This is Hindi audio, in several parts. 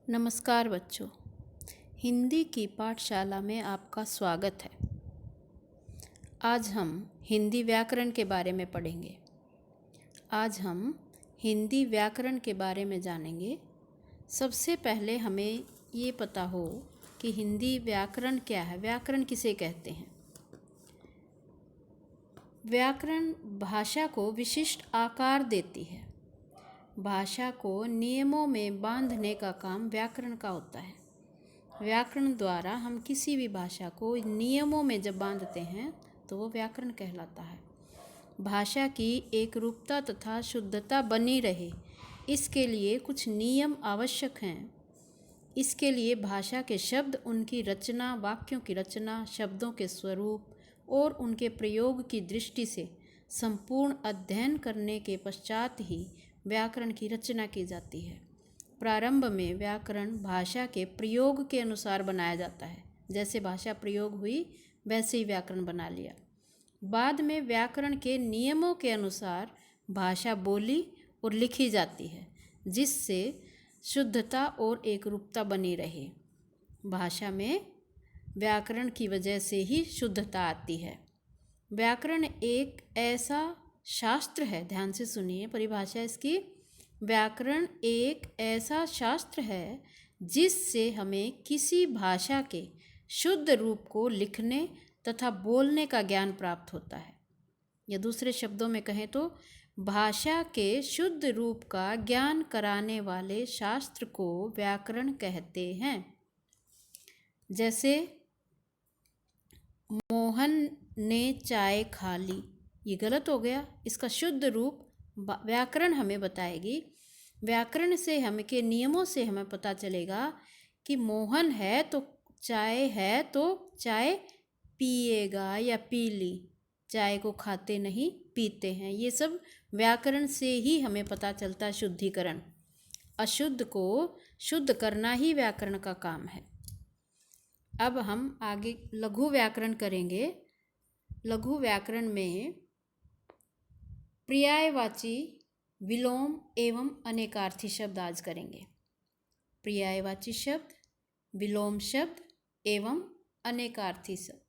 नमस्कार बच्चों, हिंदी की पाठशाला में आपका स्वागत है। आज हम हिंदी व्याकरण के बारे में पढ़ेंगे। आज हम हिंदी व्याकरण के बारे में जानेंगे। सबसे पहले हमें ये पता हो कि हिंदी व्याकरण क्या है, व्याकरण किसे कहते हैं। व्याकरण भाषा को विशिष्ट आकार देती है। भाषा को नियमों में बांधने का काम व्याकरण का होता है। व्याकरण द्वारा हम किसी भी भाषा को नियमों में जब बांधते हैं तो वो व्याकरण कहलाता है। भाषा की एक रूपता तथा शुद्धता बनी रहे, इसके लिए कुछ नियम आवश्यक हैं। इसके लिए भाषा के शब्द, उनकी रचना, वाक्यों की रचना, शब्दों के स्वरूप और उनके प्रयोग की दृष्टि से संपूर्ण अध्ययन करने के पश्चात ही व्याकरण की रचना की जाती है। प्रारंभ में व्याकरण भाषा के प्रयोग के अनुसार बनाया जाता है। जैसे भाषा प्रयोग हुई वैसे ही व्याकरण बना लिया। बाद में व्याकरण के नियमों के अनुसार भाषा बोली और लिखी जाती है, जिससे शुद्धता और एकरूपता बनी रहे। भाषा में व्याकरण की वजह से ही शुद्धता आती है। व्याकरण एक ऐसा शास्त्र है, ध्यान से सुनिए परिभाषा इसकी। व्याकरण एक ऐसा शास्त्र है जिससे हमें किसी भाषा के शुद्ध रूप को लिखने तथा बोलने का ज्ञान प्राप्त होता है। या दूसरे शब्दों में कहें तो भाषा के शुद्ध रूप का ज्ञान कराने वाले शास्त्र को व्याकरण कहते हैं। जैसे मोहन ने चाय खा ली, ये गलत हो गया। इसका शुद्ध रूप व्याकरण हमें बताएगी। व्याकरण से हमें के नियमों से हमें पता चलेगा कि मोहन है तो चाय है तो चाय पिएगा या पी ली। चाय को खाते नहीं, पीते हैं। ये सब व्याकरण से ही हमें पता चलता है। शुद्धिकरण, अशुद्ध को शुद्ध करना ही व्याकरण का काम है। अब हम आगे लघु व्याकरण करेंगे। लघु व्याकरण में पर्यायवाची, विलोम एवं अनेकार्थी शब्द आज करेंगे। पर्यायवाची शब्द, विलोम शब्द एवं अनेकार्थी शब्द।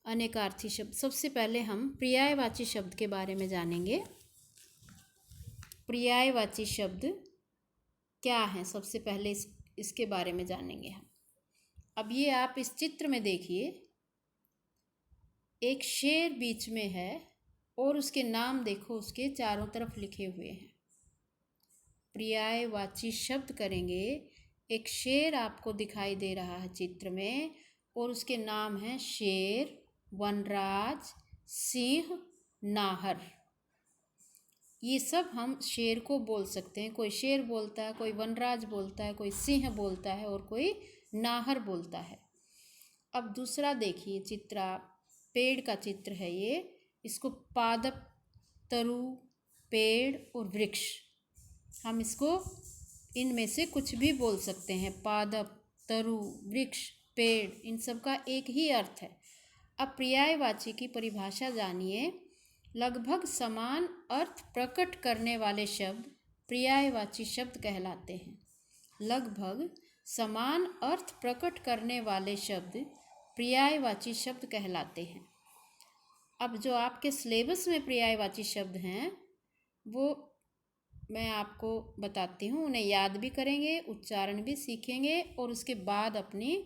अनेकार्थी शब्द, सबसे पहले हम पर्यायवाची शब्द के बारे में जानेंगे। पर्यायवाची शब्द क्या है, सबसे पहले इसके बारे में जानेंगे हम। अब ये आप इस चित्र में देखिए, एक शेर बीच में है और उसके नाम देखो, उसके चारों तरफ लिखे हुए हैं। पर्यायवाची शब्द करेंगे। एक शेर आपको दिखाई दे रहा है चित्र में और उसके नाम हैं शेर, वनराज, सिंह, नाहर। ये सब हम शेर को बोल सकते हैं। कोई शेर बोलता है, कोई वनराज बोलता है, कोई सिंह बोलता है और कोई नाहर बोलता है। अब दूसरा देखिए चित्र, पेड़ का चित्र है ये। इसको पादप, तरु, पेड़ और वृक्ष, हम इसको इनमें से कुछ भी बोल सकते हैं। पादप, तरु, वृक्ष, पेड़, इन सब का एक ही अर्थ है। अब पर्यायवाची की परिभाषा जानिए। लगभग समान अर्थ प्रकट करने वाले शब्द पर्यायवाची शब्द कहलाते हैं। लगभग समान अर्थ प्रकट करने वाले शब्द पर्यायवाची शब्द कहलाते हैं। अब जो आपके सिलेबस में पर्यायवाची शब्द हैं वो मैं आपको बताती हूँ। उन्हें याद भी करेंगे, उच्चारण भी सीखेंगे और उसके बाद अपनी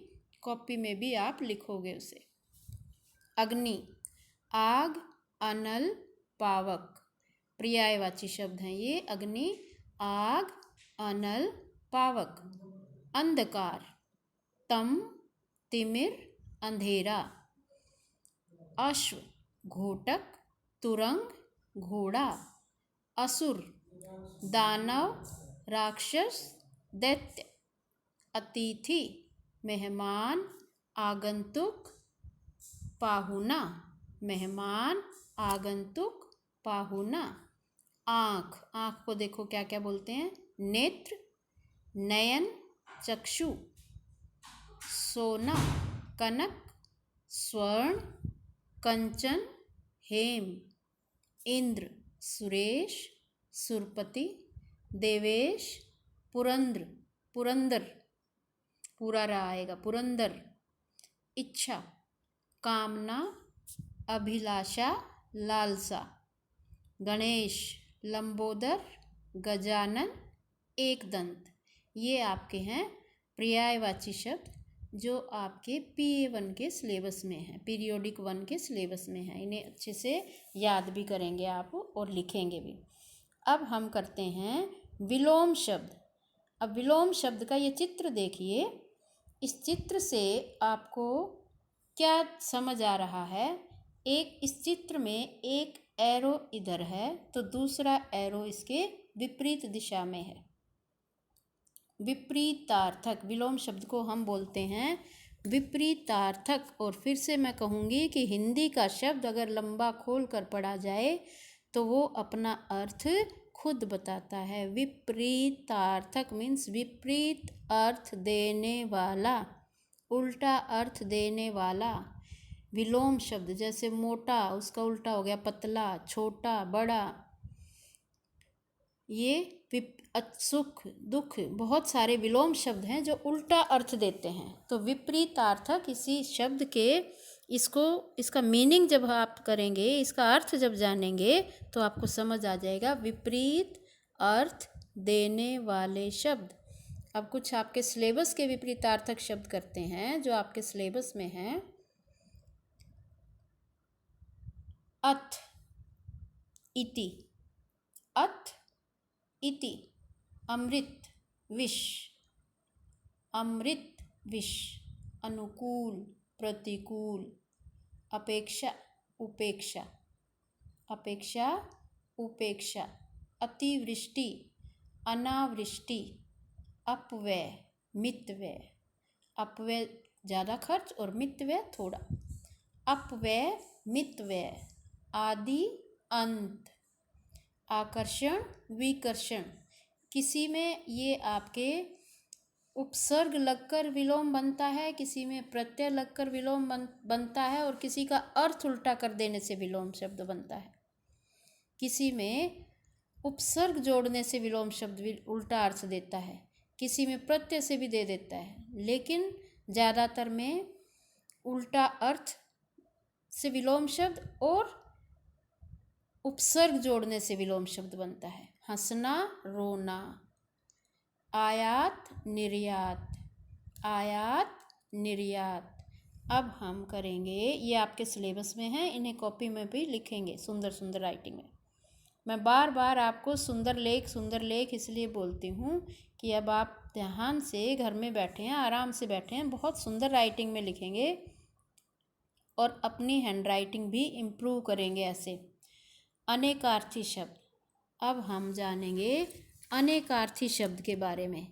कॉपी में भी आप लिखोगे उसे। अग्नि, आग, अनल, पावक, पर्यायवाची शब्द हैं ये। अग्नि, आग, अनल, पावक। अंधकार, तम, तिमिर, अंधेरा। अश्व, घोटक, तुरंग, घोड़ा। असुर, दानव, राक्षस, दैत्य। अतिथि, मेहमान, आगंतुक, पाहुना। मेहमान, आगंतुक, पाहुना। आँख, आँख को देखो क्या क्या बोलते हैं। नेत्र, नयन, चक्षु। सोना, कनक, स्वर्ण, कंचन, हेम। इंद्र, सुरेश, सुरपति, देवेश, पुरंद्र, पुरंदर, पूरा रा आएगा, पुरंदर। इच्छा, कामना, अभिलाषा, लालसा। गणेश, लंबोदर, गजानन, एकदंत। ये आपके हैं पर्यायवाची शब्द जो आपके PA1 के सिलेबस में है, पीरियोडिक 1 के सिलेबस में है। इन्हें अच्छे से याद भी करेंगे आप और लिखेंगे भी। अब हम करते हैं विलोम शब्द। अब विलोम शब्द का ये चित्र देखिए। इस चित्र से आपको क्या समझ आ रहा है? एक इस चित्र में एक एरो इधर है तो दूसरा एरो इसके विपरीत दिशा में है। विपरीतार्थक विलोम शब्द को हम बोलते हैं विपरीतार्थक। और फिर से मैं कहूँगी कि हिंदी का शब्द अगर लंबा खोल कर पढ़ा जाए तो वो अपना अर्थ खुद बताता है। विपरीतार्थक मीन्स विपरीत अर्थ देने वाला, उल्टा अर्थ देने वाला। विलोम शब्द जैसे मोटा, उसका उल्टा हो गया पतला, छोटा, बड़ा। ये सुख, दुख, बहुत सारे विलोम शब्द हैं जो उल्टा अर्थ देते हैं। तो विपरीतार्थक इसी शब्द के इसका मीनिंग जब आप करेंगे, इसका अर्थ जब जानेंगे तो आपको समझ आ जाएगा। विपरीत अर्थ देने वाले शब्द। अब कुछ आपके सिलेबस के विपरीतार्थक शब्द करते हैं जो आपके सिलेबस में हैं। अथ, इति, अथ, इति। अमृत, विष, अमृत, विष। अनुकूल, प्रतिकूल। अपेक्षा, उपेक्षा, अपेक्षा, उपेक्षा। अतिवृष्टि, अनावृष्टि। अपव्यय, मितव्यय। अपव्यय ज़्यादा खर्च और मितव्यय थोड़ा। अपव्यय, मितव्यय। आदि, अंत। आकर्षण, विकर्षण। किसी में ये आपके उपसर्ग लगकर विलोम बनता है, किसी में प्रत्यय लगकर विलोम बनता है और किसी का अर्थ उल्टा कर देने से विलोम शब्द बनता है। किसी में उपसर्ग जोड़ने से विलोम शब्द उल्टा अर्थ देता है, किसी में प्रत्यय से भी दे देता है, लेकिन ज़्यादातर में उल्टा अर्थ से विलोम शब्द और उपसर्ग जोड़ने से विलोम शब्द बनता है। हंसना, रोना। आयात, निर्यात, आयात, निर्यात। अब हम करेंगे, ये आपके सिलेबस में है, इन्हें कॉपी में भी लिखेंगे सुंदर सुंदर राइटिंग में। मैं बार बार आपको सुंदर लेख इसलिए बोलती हूँ कि अब आप ध्यान से घर में बैठे हैं, आराम से बैठे हैं, बहुत सुंदर राइटिंग में लिखेंगे और अपनी हैंड राइटिंग भी इम्प्रूव करेंगे ऐसे। अनेकार्थी शब्द। अब हम जानेंगे अनेकार्थी शब्द के बारे में।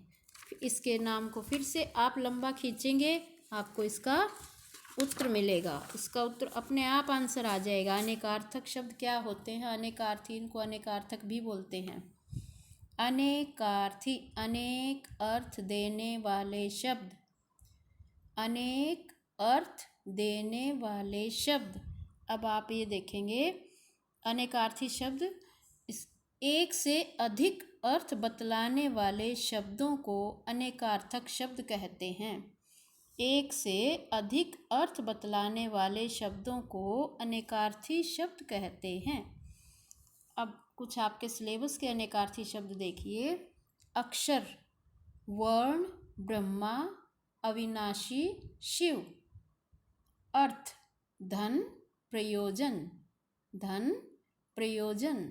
इसके नाम को फिर से आप लंबा खींचेंगे, आपको इसका उत्तर मिलेगा। इसका उत्तर अपने आप आंसर आ जाएगा। अनेकार्थक शब्द क्या होते हैं? अनेकार्थी, इनको अनेकार्थक भी बोलते हैं। अनेकार्थी, अनेक अर्थ देने वाले शब्द। अनेक अर्थ देने वाले शब्द। अब आप ये देखेंगे, अनेकार्थी शब्द एक से अधिक अर्थ बतलाने वाले शब्दों को अनेकार्थक शब्द कहते हैं। एक से अधिक अर्थ बतलाने वाले शब्दों को अनेकार्थी शब्द कहते हैं। अब कुछ आपके सिलेबस के अनेकार्थी शब्द देखिए। अक्षर, वर्ण, ब्रह्मा, अविनाशी, शिव। अर्थ, धन, प्रयोजन, धन, प्रयोजन।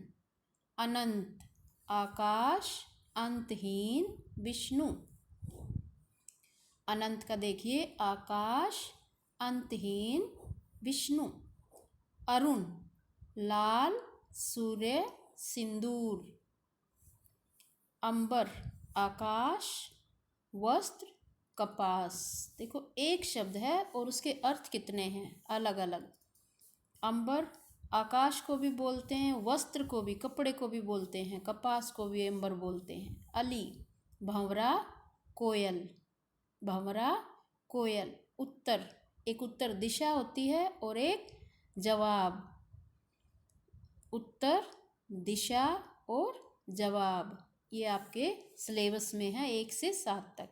अनंत, आकाश, अंतहीन, विष्णु। अनंत का देखिए, आकाश, अंतहीन, विष्णु। अरुण, लाल, सूर्य, सिंदूर। अंबर, आकाश, वस्त्र, कपास। देखो एक शब्द है और उसके अर्थ कितने हैं अलग अलग। अंबर आकाश को भी बोलते हैं, वस्त्र को भी, कपड़े को भी बोलते हैं, कपास को भी अंबर बोलते हैं। अली, भंवरा, कोयल, भंवरा, कोयल। उत्तर, एक उत्तर दिशा होती है और एक जवाब। उत्तर, दिशा और जवाब। ये आपके सिलेबस में है 1 से 7 तक।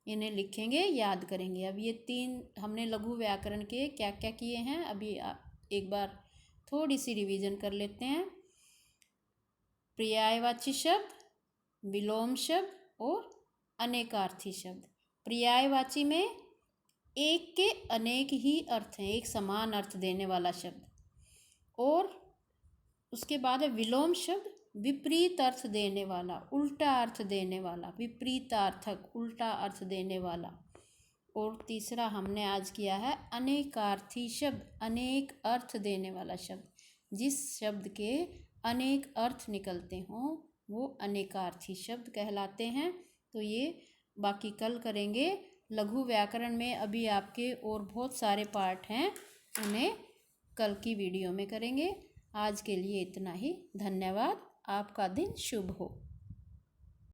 इन्हें लिखेंगे, याद करेंगे। अब ये 3 हमने लघु व्याकरण के क्या क्या किए हैं, अभी एक बार थोड़ी सी रिवीजन कर लेते हैं। पर्यायवाची शब्द, विलोम शब्द और अनेकार्थी शब्द। पर्यायवाची में एक के अनेक ही अर्थ हैं, एक समान अर्थ देने वाला शब्द। और उसके बाद है विलोम शब्द, विपरीत अर्थ देने वाला, उल्टा अर्थ देने वाला, विपरीतार्थक, उल्टा अर्थ देने वाला। और तीसरा हमने आज किया है अनेकार्थी शब्द, अनेक अर्थ देने वाला शब्द। जिस शब्द के अनेक अर्थ निकलते हों वो अनेकार्थी शब्द कहलाते हैं। तो ये बाकी कल करेंगे। लघु व्याकरण में अभी आपके और बहुत सारे पार्ट हैं, उन्हें कल की वीडियो में करेंगे। आज के लिए इतना ही। धन्यवाद। आपका दिन शुभ हो।